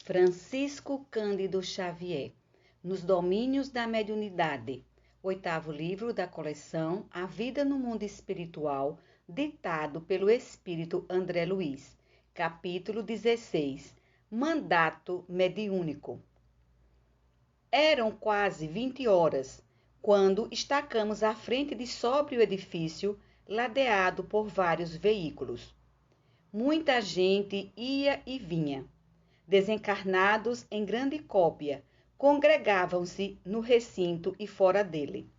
Francisco Cândido Xavier, Nos Domínios da Mediunidade, 8º livro da coleção A Vida no Mundo Espiritual, ditado pelo Espírito André Luiz, capítulo 16, Mandato Mediúnico. Eram quase 20 horas, quando estacamos à frente de sóbrio edifício, ladeado por vários veículos. Muita gente ia e vinha. Desencarnados em grande cópia, congregavam-se no recinto e fora dele.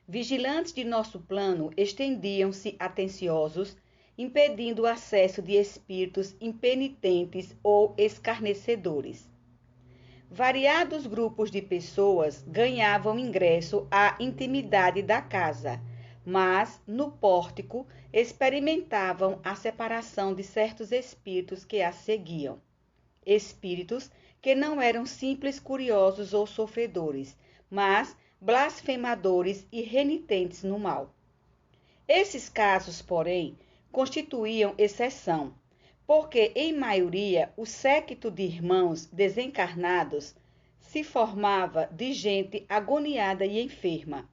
Vigilantes de nosso plano estendiam-se atenciosos, impedindo o acesso de espíritos impenitentes ou escarnecedores. Variados grupos de pessoas ganhavam ingresso à intimidade da casa, mas, no pórtico, experimentavam a separação de certos espíritos que a seguiam. Espíritos que não eram simples curiosos ou sofredores, mas blasfemadores e renitentes no mal. Esses casos, porém, constituíam exceção, porque, em maioria, o séquito de irmãos desencarnados se formava de gente agoniada e enferma,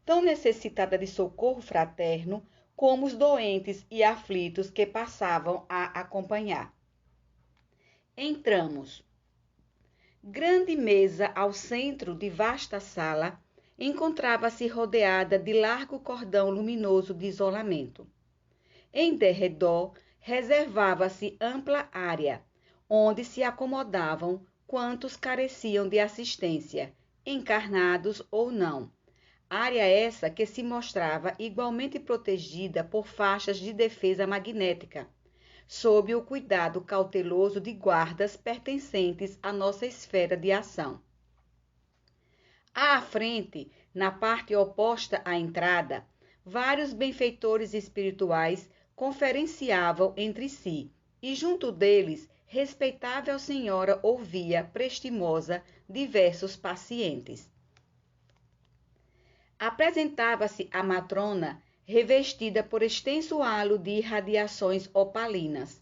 tão necessitada de socorro fraterno como os doentes e aflitos que passavam a acompanhar. Entramos. Grande mesa ao centro de vasta sala encontrava-se rodeada de largo cordão luminoso de isolamento. Em derredor reservava-se ampla área, onde se acomodavam quantos careciam de assistência, encarnados ou não. Área essa que se mostrava igualmente protegida por faixas de defesa magnética, sob o cuidado cauteloso de guardas pertencentes à nossa esfera de ação. À frente, na parte oposta à entrada, vários benfeitores espirituais conferenciavam entre si, e junto deles, respeitável senhora ouvia, prestimosa, diversos pacientes. Apresentava-se a matrona revestida por extenso halo de irradiações opalinas.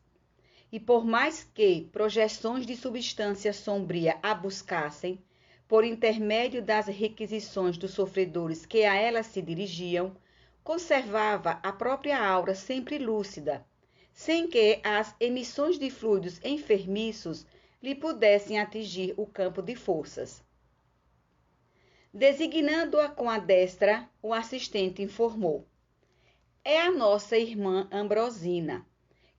E por mais que projeções de substância sombria a buscassem, por intermédio das requisições dos sofredores que a ela se dirigiam, conservava a própria aura sempre lúcida, sem que as emissões de fluidos enfermiços lhe pudessem atingir o campo de forças. Designando-a com a destra, o assistente informou: é a nossa irmã Ambrosina,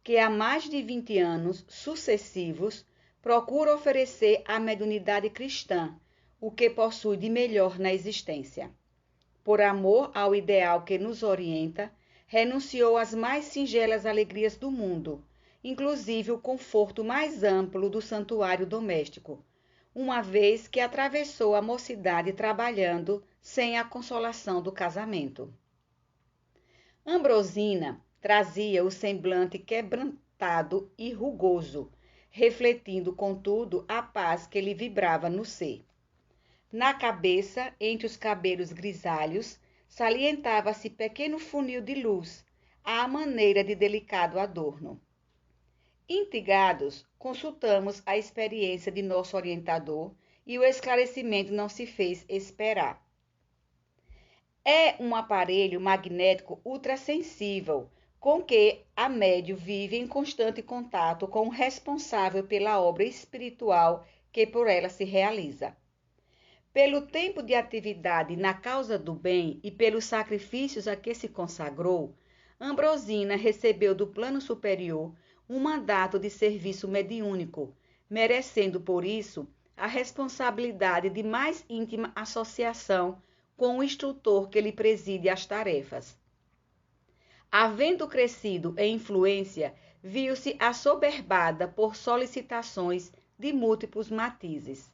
que há mais de 20 anos sucessivos procura oferecer à mediunidade cristã o que possui de melhor na existência. Por amor ao ideal que nos orienta, renunciou às mais singelas alegrias do mundo, inclusive o conforto mais amplo do santuário doméstico, uma vez que atravessou a mocidade trabalhando sem a consolação do casamento. Ambrosina trazia o semblante quebrantado e rugoso, refletindo, contudo, a paz que lhe vibrava no ser. Na cabeça, entre os cabelos grisalhos, salientava-se pequeno funil de luz, à maneira de delicado adorno. Intrigados, consultamos a experiência de nosso orientador e o esclarecimento não se fez esperar. É um aparelho magnético ultrassensível, com que a médium vive em constante contato com o responsável pela obra espiritual que por ela se realiza. Pelo tempo de atividade na causa do bem e pelos sacrifícios a que se consagrou, Ambrosina recebeu do plano superior um mandato de serviço mediúnico, merecendo por isso a responsabilidade de mais íntima associação com o instrutor que lhe preside as tarefas. Havendo crescido em influência, viu-se assoberbada por solicitações de múltiplos matizes,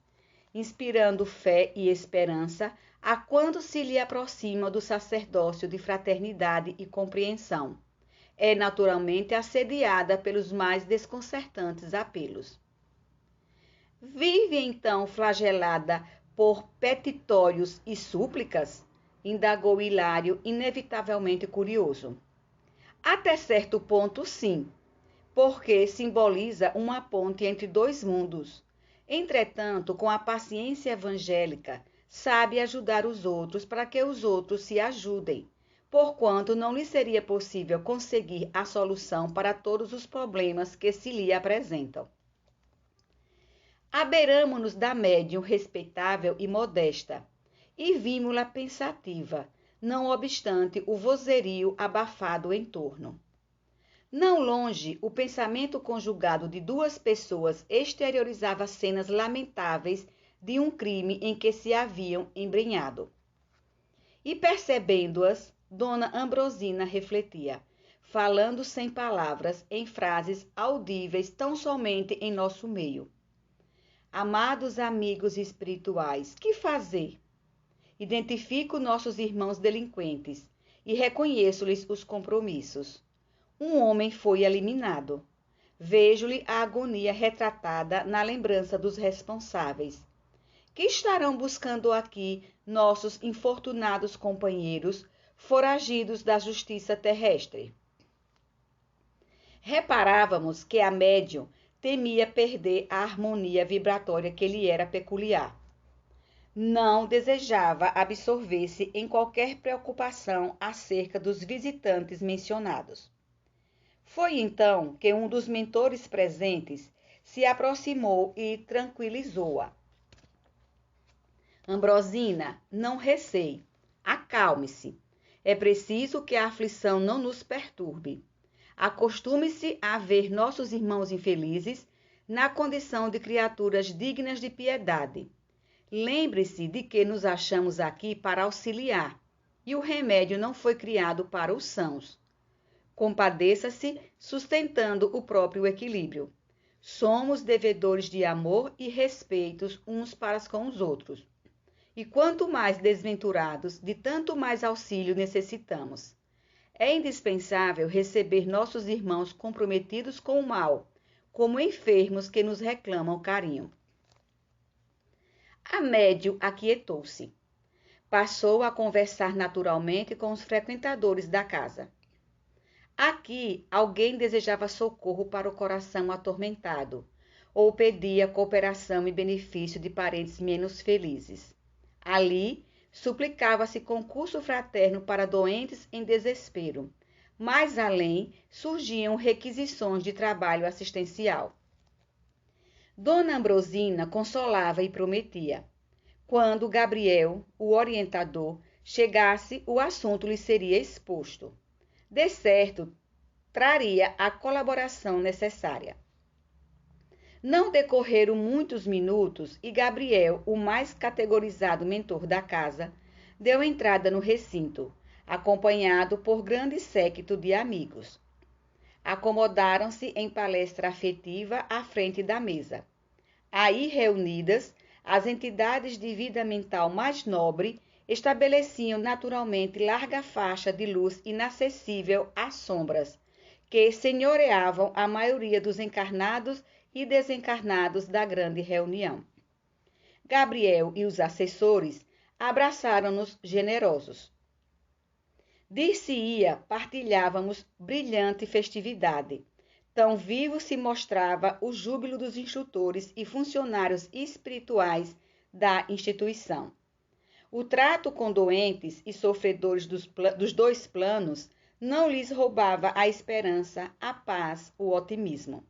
inspirando fé e esperança a quando se lhe aproxima do sacerdócio de fraternidade e compreensão. É naturalmente assediada pelos mais desconcertantes apelos. Vive então flagelada por petitórios e súplicas? Indagou Hilário, inevitavelmente curioso. Até certo ponto, sim, porque simboliza uma ponte entre dois mundos. Entretanto, com a paciência evangélica, sabe ajudar os outros para que os outros se ajudem, porquanto não lhe seria possível conseguir a solução para todos os problemas que se lhe apresentam. Abeiramo-nos da médium respeitável e modesta, e vimo-la pensativa, não obstante o vozerio abafado em torno. Não longe, o pensamento conjugado de duas pessoas exteriorizava cenas lamentáveis de um crime em que se haviam embrenhado. E percebendo-as, Dona Ambrosina refletia, falando sem palavras, em frases audíveis tão somente em nosso meio. Amados amigos espirituais, que fazer? Identifico nossos irmãos delinquentes e reconheço-lhes os compromissos. Um homem foi eliminado. Vejo-lhe a agonia retratada na lembrança dos responsáveis. Que estarão buscando aqui nossos infortunados companheiros, foragidos da justiça terrestre? Reparávamos que a médium temia perder a harmonia vibratória que lhe era peculiar. Não desejava absorver-se em qualquer preocupação acerca dos visitantes mencionados. Foi então que um dos mentores presentes se aproximou e tranquilizou-a. Ambrosina, não receie, acalme-se. É preciso que a aflição não nos perturbe. Acostume-se a ver nossos irmãos infelizes na condição de criaturas dignas de piedade. Lembre-se de que nos achamos aqui para auxiliar, e o remédio não foi criado para os sãos. Compadeça-se sustentando o próprio equilíbrio. Somos devedores de amor e respeitos uns para com os outros. E quanto mais desventurados, de tanto mais auxílio necessitamos. É indispensável receber nossos irmãos comprometidos com o mal, como enfermos que nos reclamam carinho. A médium aquietou-se. Passou a conversar naturalmente com os frequentadores da casa. Aqui, alguém desejava socorro para o coração atormentado, ou pedia cooperação e benefício de parentes menos felizes. Ali, suplicava-se concurso fraterno para doentes em desespero. Mais além, surgiam requisições de trabalho assistencial. Dona Ambrosina consolava e prometia. Quando Gabriel, o orientador, chegasse, o assunto lhe seria exposto. De certo, traria a colaboração necessária. Não decorreram muitos minutos e Gabriel, o mais categorizado mentor da casa, deu entrada no recinto, acompanhado por grande séquito de amigos. Acomodaram-se em palestra afetiva à frente da mesa. Aí reunidas, as entidades de vida mental mais nobre estabeleciam naturalmente larga faixa de luz inacessível às sombras, que senhoreavam a maioria dos encarnados e desencarnados da grande reunião. Gabriel e os assessores abraçaram-nos generosos. Dir-se-ia, partilhávamos brilhante festividade. Tão vivo se mostrava o júbilo dos instrutores e funcionários espirituais da instituição. O trato com doentes e sofredores dos dois planos não lhes roubava a esperança, a paz, o otimismo.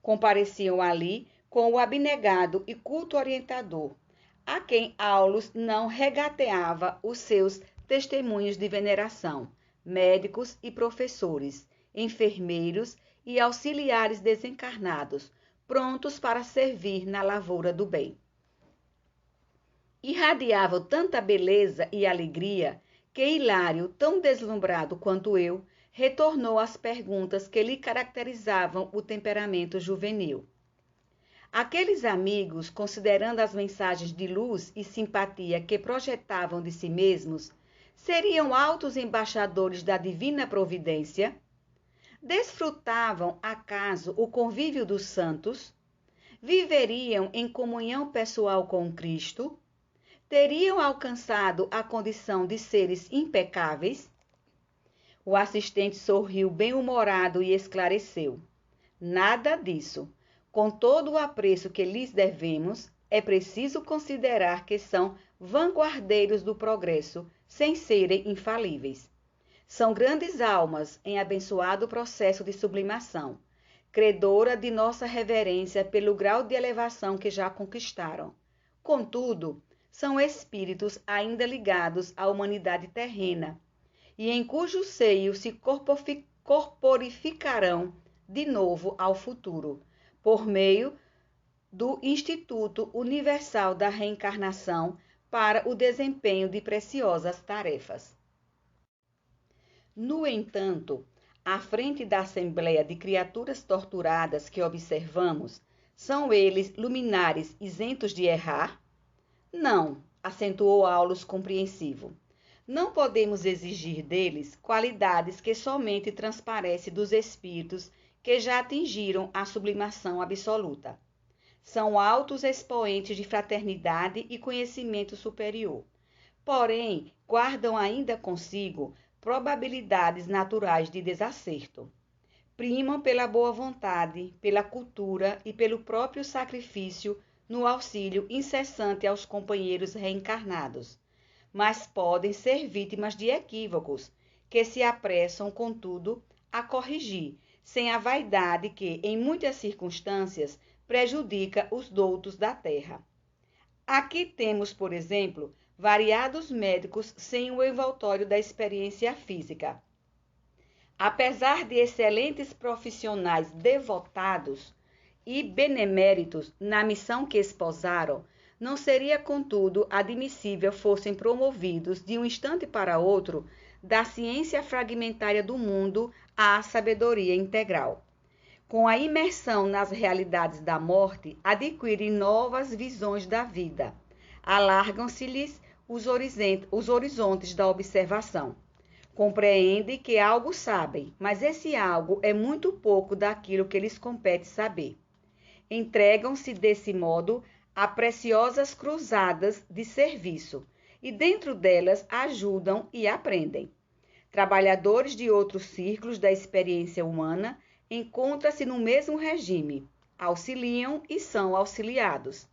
Compareciam ali com o abnegado e culto orientador, a quem Aulus não regateava os seus testemunhos de veneração, médicos e professores, enfermeiros e auxiliares desencarnados, prontos para servir na lavoura do bem. Irradiavam tanta beleza e alegria que Hilário, tão deslumbrado quanto eu, retornou às perguntas que lhe caracterizavam o temperamento juvenil. Aqueles amigos, considerando as mensagens de luz e simpatia que projetavam de si mesmos, seriam altos embaixadores da divina providência? Desfrutavam, acaso, o convívio dos santos? Viveriam em comunhão pessoal com Cristo? Teriam alcançado a condição de seres impecáveis? O assistente sorriu bem-humorado e esclareceu. Nada disso. Com todo o apreço que lhes devemos, é preciso considerar que são vanguardeiros do progresso, sem serem infalíveis. São grandes almas em abençoado processo de sublimação, credora de nossa reverência pelo grau de elevação que já conquistaram. Contudo, são espíritos ainda ligados à humanidade terrena, e em cujo seio se corporificarão de novo ao futuro, por meio do Instituto Universal da Reencarnação para o desempenho de preciosas tarefas. No entanto, à frente da Assembleia de criaturas torturadas que observamos, são eles luminares isentos de errar? Não, acentuou Aulus compreensivo. Não podemos exigir deles qualidades que somente transparecem dos espíritos que já atingiram a sublimação absoluta. São altos expoentes de fraternidade e conhecimento superior. Porém, guardam ainda consigo probabilidades naturais de desacerto. Primam pela boa vontade, pela cultura e pelo próprio sacrifício no auxílio incessante aos companheiros reencarnados, mas podem ser vítimas de equívocos, que se apressam, contudo, a corrigir, sem a vaidade que, em muitas circunstâncias, prejudica os doutos da terra. Aqui temos, por exemplo, variados médicos sem o envoltório da experiência física. Apesar de excelentes profissionais devotados e beneméritos na missão que esposaram, não seria, contudo, admissível fossem promovidos de um instante para outro da ciência fragmentária do mundo à sabedoria integral. Com a imersão nas realidades da morte, adquirem novas visões da vida. Alargam-se-lhes os horizontes da observação. Compreendem que algo sabem, mas esse algo é muito pouco daquilo que lhes compete saber. Entregam-se, desse modo, a preciosas cruzadas de serviço, e dentro delas ajudam e aprendem. Trabalhadores de outros círculos da experiência humana encontram-se no mesmo regime, auxiliam e são auxiliados.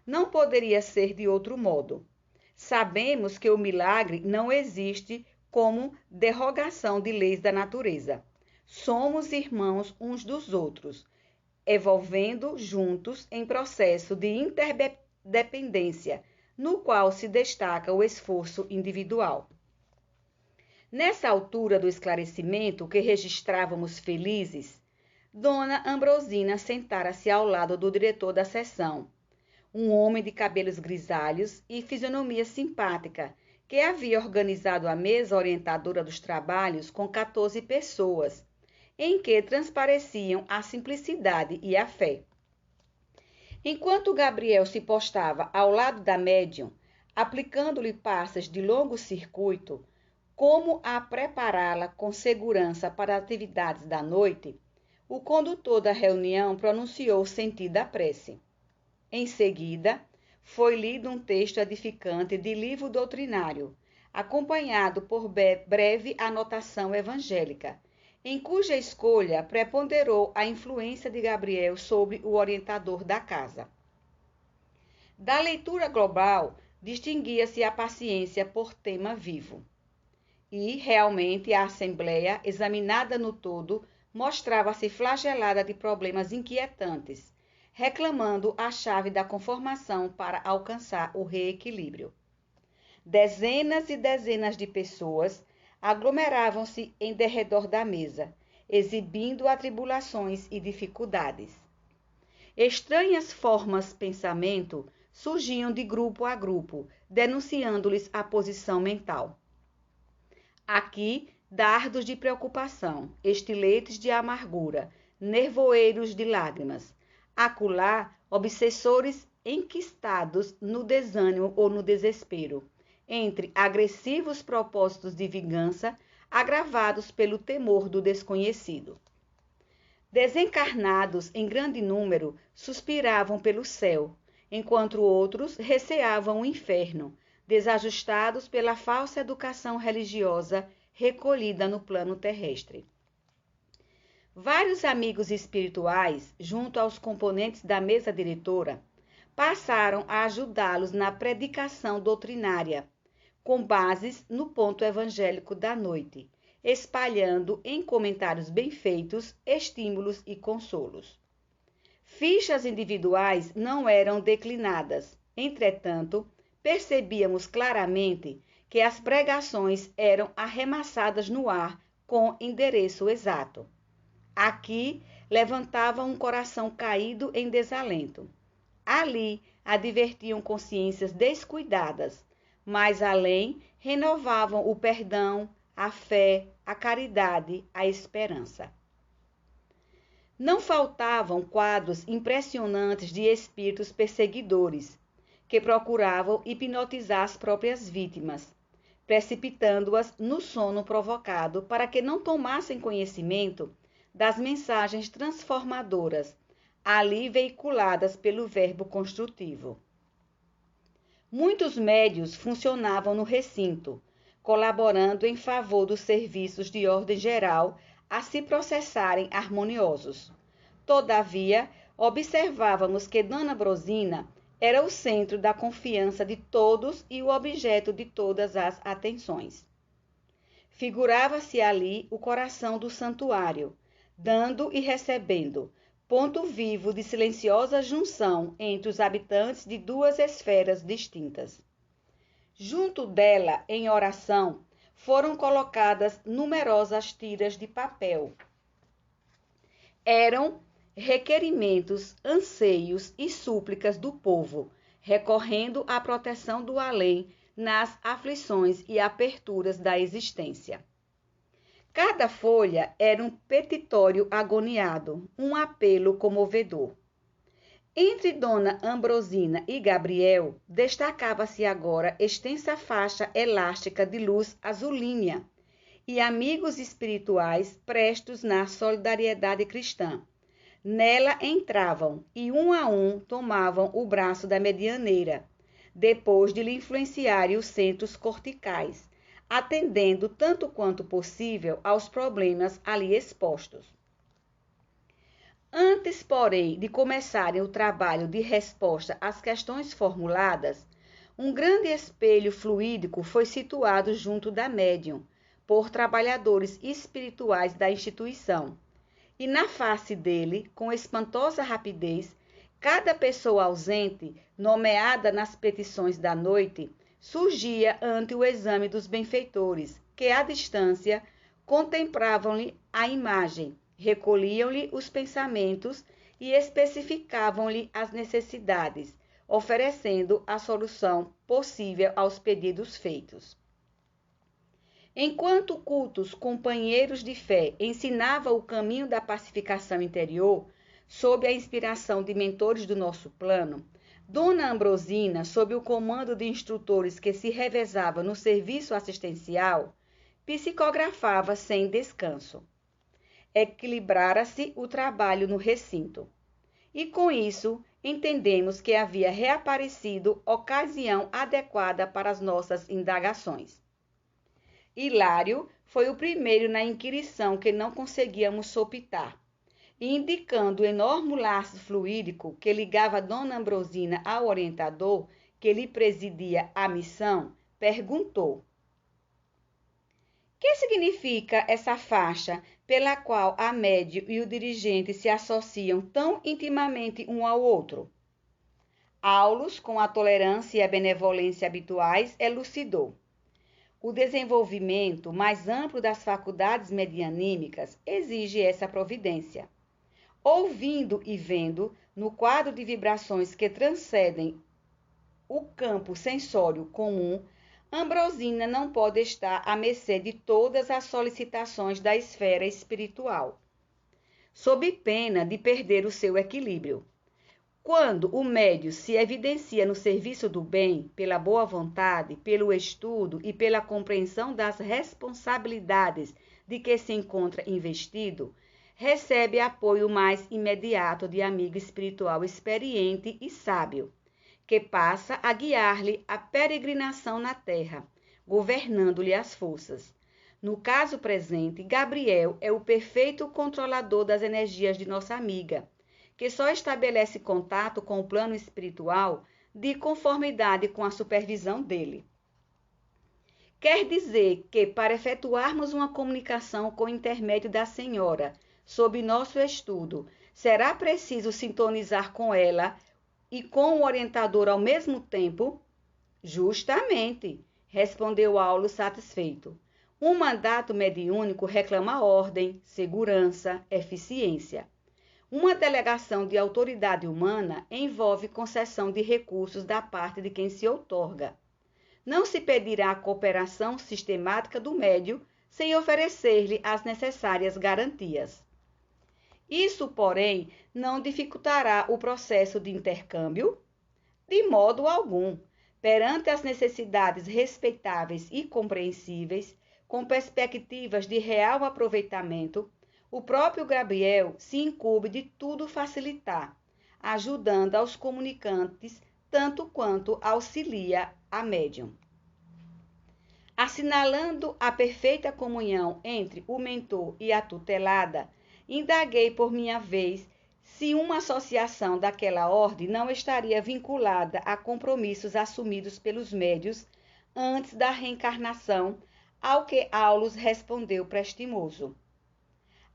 Não poderia ser de outro modo. Sabemos que o milagre não existe como derrogação de leis da natureza. Somos irmãos uns dos outros, evolvendo juntos em processo de interdependência, no qual se destaca o esforço individual. Nessa altura do esclarecimento que registrávamos felizes, Dona Ambrosina sentara-se ao lado do diretor da sessão, um homem de cabelos grisalhos e fisionomia simpática, que havia organizado a mesa orientadora dos trabalhos com 14 pessoas, em que transpareciam a simplicidade e a fé. Enquanto Gabriel se postava ao lado da médium, aplicando-lhe passes de longo circuito, como a prepará-la com segurança para as atividades da noite, o condutor da reunião pronunciou sentida prece. Em seguida, foi lido um texto edificante de livro doutrinário, acompanhado por breve anotação evangélica, em cuja escolha preponderou a influência de Gabriel sobre o orientador da casa. Da leitura global, distinguia-se a paciência por tema vivo. E, realmente, a Assembleia, examinada no todo, mostrava-se flagelada de problemas inquietantes, reclamando a chave da conformação para alcançar o reequilíbrio. Dezenas e dezenas de pessoas aglomeravam-se em derredor da mesa, exibindo atribulações e dificuldades. Estranhas formas de pensamento surgiam de grupo a grupo, denunciando-lhes a posição mental. Aqui, dardos de preocupação, estiletes de amargura, nevoeiros de lágrimas. Acolá, obsessores enquistados no desânimo ou no desespero, entre agressivos propósitos de vingança, agravados pelo temor do desconhecido. Desencarnados em grande número suspiravam pelo céu, enquanto outros receavam o inferno, desajustados pela falsa educação religiosa recolhida no plano terrestre. Vários amigos espirituais, junto aos componentes da mesa diretora, passaram a ajudá-los na predicação doutrinária, com bases no ponto evangélico da noite, espalhando em comentários bem feitos, estímulos e consolos. Fichas individuais não eram declinadas, entretanto, percebíamos claramente que as pregações eram arremessadas no ar com endereço exato. Aqui levantavam um coração caído em desalento. Ali advertiam consciências descuidadas, mais além renovavam o perdão, a fé, a caridade, a esperança. Não faltavam quadros impressionantes de espíritos perseguidores, que procuravam hipnotizar as próprias vítimas, precipitando-as no sono provocado para que não tomassem conhecimento das mensagens transformadoras, ali veiculadas pelo verbo construtivo. Muitos médios funcionavam no recinto, colaborando em favor dos serviços de ordem geral a se processarem harmoniosos. Todavia, observávamos que Dona Ambrosina era o centro da confiança de todos e o objeto de todas as atenções. Figurava-se ali o coração do santuário, dando e recebendo, ponto vivo de silenciosa junção entre os habitantes de duas esferas distintas. Junto dela, em oração, foram colocadas numerosas tiras de papel. Eram requerimentos, anseios e súplicas do povo, recorrendo à proteção do além nas aflições e aperturas da existência. Cada folha era um petitório agoniado, um apelo comovedor. Entre Dona Ambrosina e Gabriel, destacava-se agora extensa faixa elástica de luz azulínea e amigos espirituais prestos na solidariedade cristã. Nela entravam e um a um tomavam o braço da medianeira, depois de lhe influenciarem os centros corticais, atendendo tanto quanto possível aos problemas ali expostos. Antes, porém, de começarem o trabalho de resposta às questões formuladas, um grande espelho fluídico foi situado junto da médium, por trabalhadores espirituais da instituição, e na face dele, com espantosa rapidez, cada pessoa ausente, nomeada nas petições da noite, surgia ante o exame dos benfeitores, que, à distância, contemplavam-lhe a imagem, recolhiam-lhe os pensamentos e especificavam-lhe as necessidades, oferecendo a solução possível aos pedidos feitos. Enquanto cultos companheiros de fé ensinavam o caminho da pacificação interior, sob a inspiração de mentores do nosso plano, Dona Ambrosina, sob o comando de instrutores que se revezavam no serviço assistencial, psicografava sem descanso. Equilibrara-se o trabalho no recinto. E com isso, entendemos que havia reaparecido ocasião adequada para as nossas indagações. Hilário foi o primeiro na inquirição que não conseguíamos sopitar, e indicando o enorme laço fluídico que ligava Dona Ambrosina ao orientador que lhe presidia a missão, perguntou: que significa essa faixa pela qual a médium e o dirigente se associam tão intimamente um ao outro? Aulus, com a tolerância e a benevolência habituais, elucidou. O desenvolvimento mais amplo das faculdades medianímicas exige essa providência. Ouvindo e vendo, no quadro de vibrações que transcendem o campo sensório comum, Ambrosina não pode estar à mercê de todas as solicitações da esfera espiritual, sob pena de perder o seu equilíbrio. Quando o médium se evidencia no serviço do bem, pela boa vontade, pelo estudo e pela compreensão das responsabilidades de que se encontra investido, recebe apoio mais imediato de amigo espiritual experiente e sábio, que passa a guiar-lhe a peregrinação na terra, governando-lhe as forças. No caso presente, Gabriel é o perfeito controlador das energias de nossa amiga, que só estabelece contato com o plano espiritual de conformidade com a supervisão dele. Quer dizer que, para efetuarmos uma comunicação com o intermédio da senhora, sob nosso estudo, será preciso sintonizar com ela e com o orientador ao mesmo tempo? Justamente, respondeu Aulo satisfeito. Um mandato mediúnico reclama ordem, segurança, eficiência. Uma delegação de autoridade humana envolve concessão de recursos da parte de quem se outorga. Não se pedirá a cooperação sistemática do médio sem oferecer-lhe as necessárias garantias. Isso, porém, não dificultará o processo de intercâmbio? De modo algum. Perante as necessidades respeitáveis e compreensíveis, com perspectivas de real aproveitamento, o próprio Gabriel se incumbe de tudo facilitar, ajudando aos comunicantes tanto quanto auxilia a médium. Assinalando a perfeita comunhão entre o mentor e a tutelada, indaguei por minha vez se uma associação daquela ordem não estaria vinculada a compromissos assumidos pelos médios antes da reencarnação, ao que Aulos respondeu prestimoso.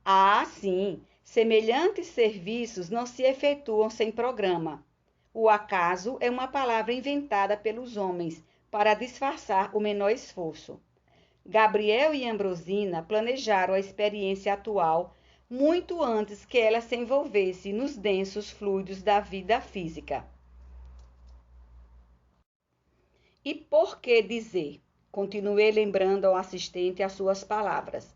Ah, sim, semelhantes serviços não se efetuam sem programa. O acaso é uma palavra inventada pelos homens para disfarçar o menor esforço. Gabriel e Ambrosina planejaram a experiência atual muito antes que ela se envolvesse nos densos fluidos da vida física. E por que dizer? Continuei lembrando ao assistente as suas palavras.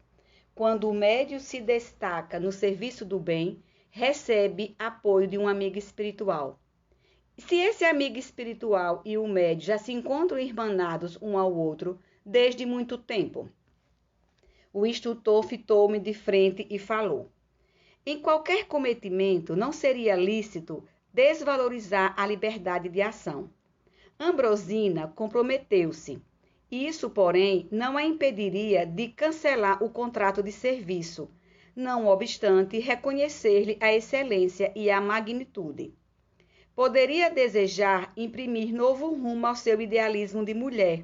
Quando o médium se destaca no serviço do bem, recebe apoio de um amigo espiritual. Se esse amigo espiritual e o médium já se encontram irmanados um ao outro desde muito tempo. O instrutor fitou-me de frente e falou. Em qualquer cometimento, não seria lícito desvalorizar a liberdade de ação. Ambrosina comprometeu-se. Isso, porém, não a impediria de cancelar o contrato de serviço, não obstante reconhecer-lhe a excelência e a magnitude. Poderia desejar imprimir novo rumo ao seu idealismo de mulher,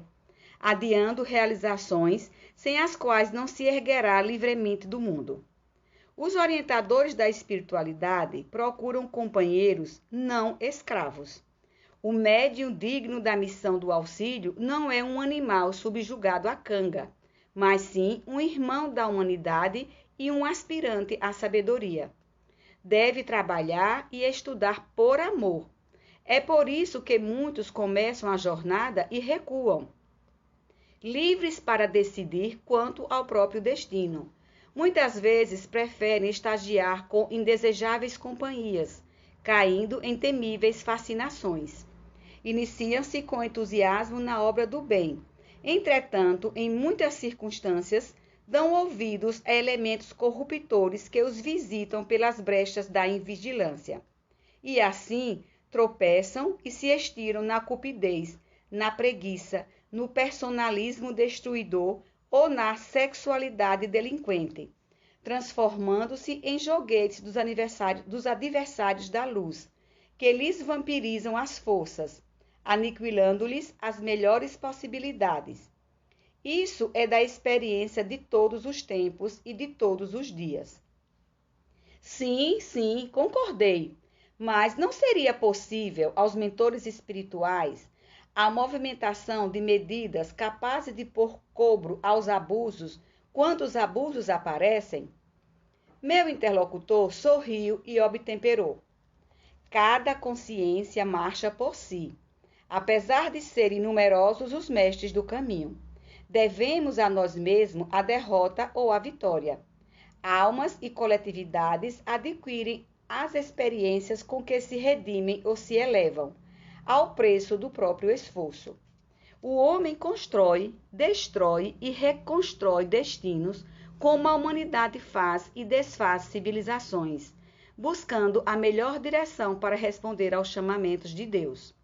adiando realizações sem as quais não se erguerá livremente do mundo. Os orientadores da espiritualidade procuram companheiros, não escravos. O médium digno da missão do auxílio não é um animal subjugado à canga, mas sim um irmão da humanidade e um aspirante à sabedoria. Deve trabalhar e estudar por amor. É por isso que muitos começam a jornada e recuam, livres para decidir quanto ao próprio destino. Muitas vezes preferem estagiar com indesejáveis companhias, caindo em temíveis fascinações. Iniciam-se com entusiasmo na obra do bem. Entretanto, em muitas circunstâncias, dão ouvidos a elementos corruptores que os visitam pelas brechas da invigilância. E assim, tropeçam e se estiram na cupidez, na preguiça, no personalismo destruidor ou na sexualidade delinquente, transformando-se em joguetes dos adversários da luz, que lhes vampirizam as forças, aniquilando-lhes as melhores possibilidades. Isso é da experiência de todos os tempos e de todos os dias. Sim, concordei, mas não seria possível aos mentores espirituais a movimentação de medidas capazes de pôr cobro aos abusos quando os abusos aparecem? Meu interlocutor sorriu e obtemperou. Cada consciência marcha por si, apesar de serem numerosos os mestres do caminho. Devemos a nós mesmos a derrota ou a vitória. Almas e coletividades adquirem as experiências com que se redimem ou se elevam, ao preço do próprio esforço. O homem constrói, destrói e reconstrói destinos, como a humanidade faz e desfaz civilizações, buscando a melhor direção para responder aos chamamentos de Deus.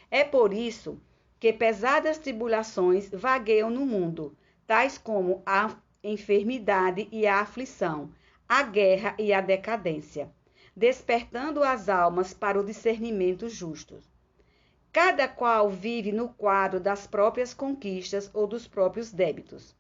É por isso que pesadas tribulações vagueiam no mundo, tais como a enfermidade e a aflição, a guerra e a decadência, despertando as almas para o discernimento justo. Cada qual vive no quadro das próprias conquistas ou dos próprios débitos.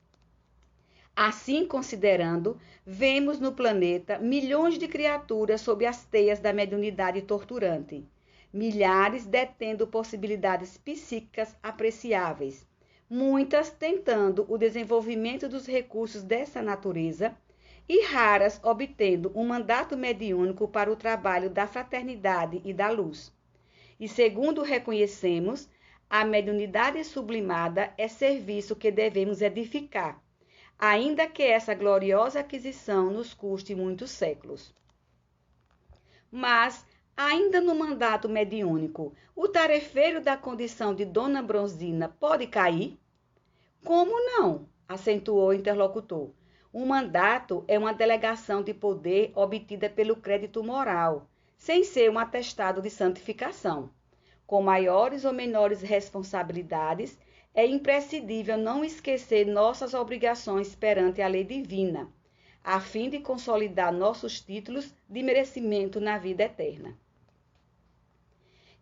Assim considerando, vemos no planeta milhões de criaturas sob as teias da mediunidade torturante, milhares detendo possibilidades psíquicas apreciáveis, muitas tentando o desenvolvimento dos recursos dessa natureza e raras obtendo um mandato mediúnico para o trabalho da fraternidade e da luz. E segundo reconhecemos, a mediunidade sublimada é serviço que devemos edificar, ainda que essa gloriosa aquisição nos custe muitos séculos. Mas, ainda no mandato mediúnico, o tarefeiro da condição de Dona Bronzina pode cair? Como não? Acentuou o interlocutor. Um mandato é uma delegação de poder obtida pelo crédito moral, sem ser um atestado de santificação. Com maiores ou menores responsabilidades, é imprescindível não esquecer nossas obrigações perante a lei divina, a fim de consolidar nossos títulos de merecimento na vida eterna.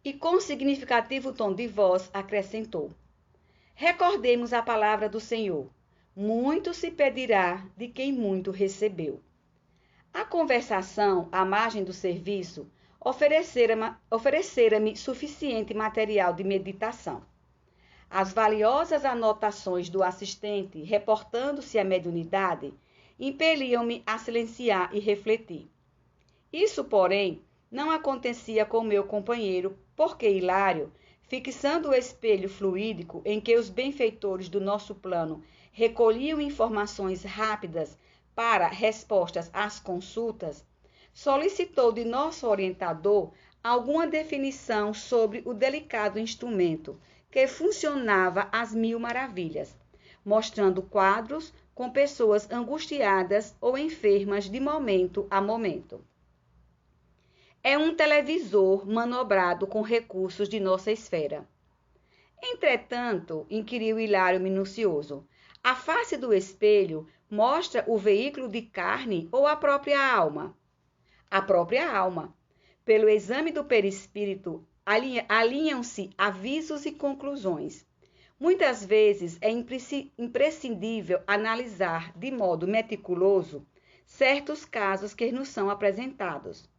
E com significativo tom de voz acrescentou: recordemos a palavra do Senhor. Muito se pedirá de quem muito recebeu. A conversação, à margem do serviço, oferecera-me suficiente material de meditação. As valiosas anotações do assistente, reportando-se à mediunidade, impeliam-me a silenciar e refletir. Isso, porém, não acontecia com meu companheiro, porque Hilário, fixando o espelho fluídico em que os benfeitores do nosso plano recolhiam informações rápidas para respostas às consultas, solicitou de nosso orientador alguma definição sobre o delicado instrumento que funcionava às mil maravilhas, mostrando quadros com pessoas angustiadas ou enfermas de momento a momento. É um televisor manobrado com recursos de nossa esfera. Entretanto, inquiriu Hilário minucioso, a face do espelho mostra o veículo de carne ou a própria alma? A própria alma. Pelo exame do perispírito, alinham-se avisos e conclusões. Muitas vezes é imprescindível analisar de modo meticuloso certos casos que nos são apresentados.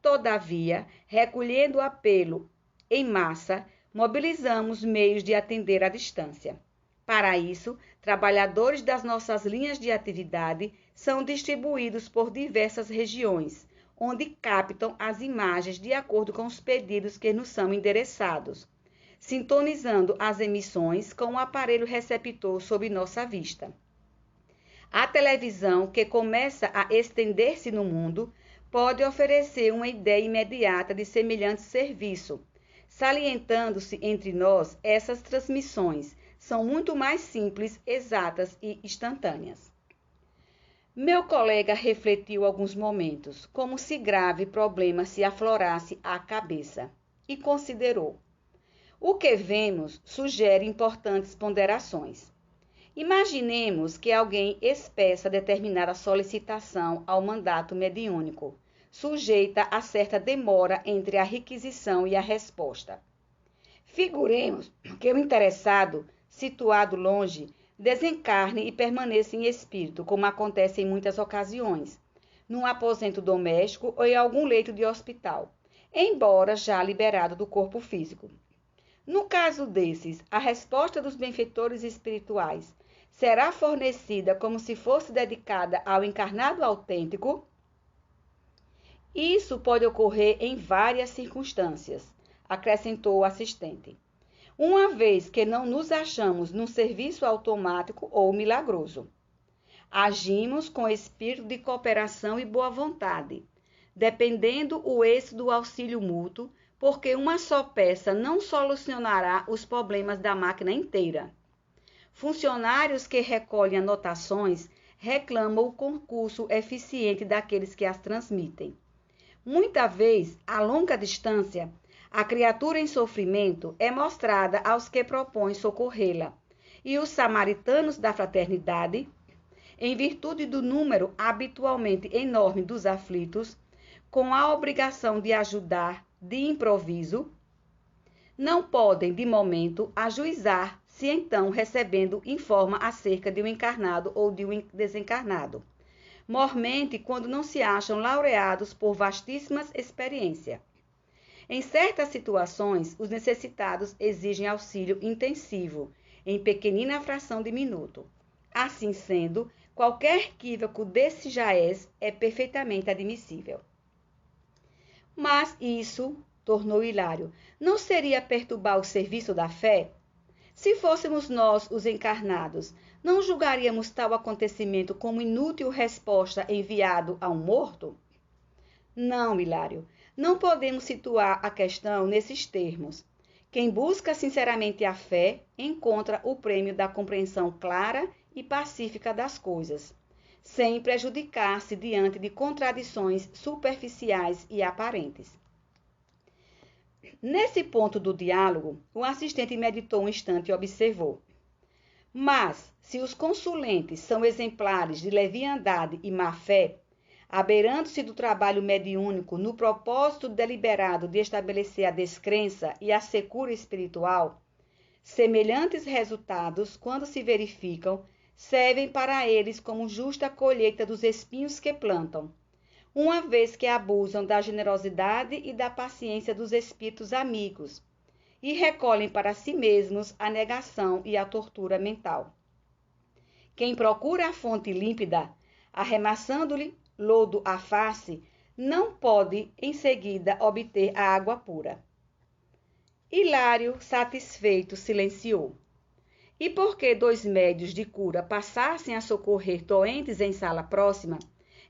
Todavia, recolhendo o apelo em massa, mobilizamos meios de atender à distância. Para isso, trabalhadores das nossas linhas de atividade são distribuídos por diversas regiões, onde captam as imagens de acordo com os pedidos que nos são endereçados, sintonizando as emissões com o aparelho receptor sob nossa vista. A televisão, que começa a estender-se no mundo, pode oferecer uma ideia imediata de semelhante serviço, salientando-se entre nós essas transmissões são muito mais simples, exatas e instantâneas. Meu colega refletiu alguns momentos, como se grave problema se aflorasse à cabeça, e considerou. O que vemos sugere importantes ponderações. Imaginemos que alguém expressa determinada solicitação ao mandato mediúnico, sujeita a certa demora entre a requisição e a resposta. Figuremos que o interessado, situado longe, desencarne e permaneça em espírito, como acontece em muitas ocasiões, num aposento doméstico ou em algum leito de hospital, embora já liberado do corpo físico. No caso desses, a resposta dos benfeitores espirituais será fornecida como se fosse dedicada ao encarnado autêntico? Isso pode ocorrer em várias circunstâncias, acrescentou o assistente, uma vez que não nos achamos num serviço automático ou milagroso. Agimos com espírito de cooperação e boa vontade, dependendo o êxito do auxílio mútuo, porque uma só peça não solucionará os problemas da máquina inteira. Funcionários que recolhem anotações reclamam o concurso eficiente daqueles que as transmitem. Muita vez, a longa distância, a criatura em sofrimento é mostrada aos que propõem socorrê-la, e os samaritanos da fraternidade, em virtude do número habitualmente enorme dos aflitos, com a obrigação de ajudar de improviso, não podem, de momento, ajuizar se então recebendo informa acerca de um encarnado ou de um desencarnado, mormente quando não se acham laureados por vastíssimas experiências. Em certas situações, os necessitados exigem auxílio intensivo, em pequenina fração de minuto. Assim sendo, qualquer equívoco desse jaez é perfeitamente admissível. Mas isso, tornou Hilário, não seria perturbar o serviço da fé? Se fôssemos nós os encarnados, não julgaríamos tal acontecimento como inútil resposta enviado a um morto? Não, Hilário, não podemos situar a questão nesses termos. Quem busca sinceramente a fé encontra o prêmio da compreensão clara e pacífica das coisas, sem prejudicar-se diante de contradições superficiais e aparentes. Nesse ponto do diálogo, o assistente meditou um instante e observou. Mas, se os consulentes são exemplares de leviandade e má-fé, abeirando-se do trabalho mediúnico no propósito deliberado de estabelecer a descrença e a secura espiritual, semelhantes resultados, quando se verificam, servem para eles como justa colheita dos espinhos que plantam, uma vez que abusam da generosidade e da paciência dos espíritos amigos e recolhem para si mesmos a negação e a tortura mental. Quem procura a fonte límpida, arremessando-lhe lodo à face, não pode em seguida obter a água pura. Hilário, satisfeito, silenciou. E porque 2 médios de cura passassem a socorrer doentes em sala próxima,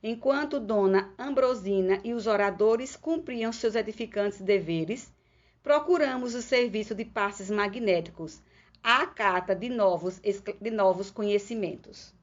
enquanto Dona Ambrosina e os oradores cumpriam seus edificantes deveres, procuramos o serviço de passes magnéticos, à cata de novos conhecimentos.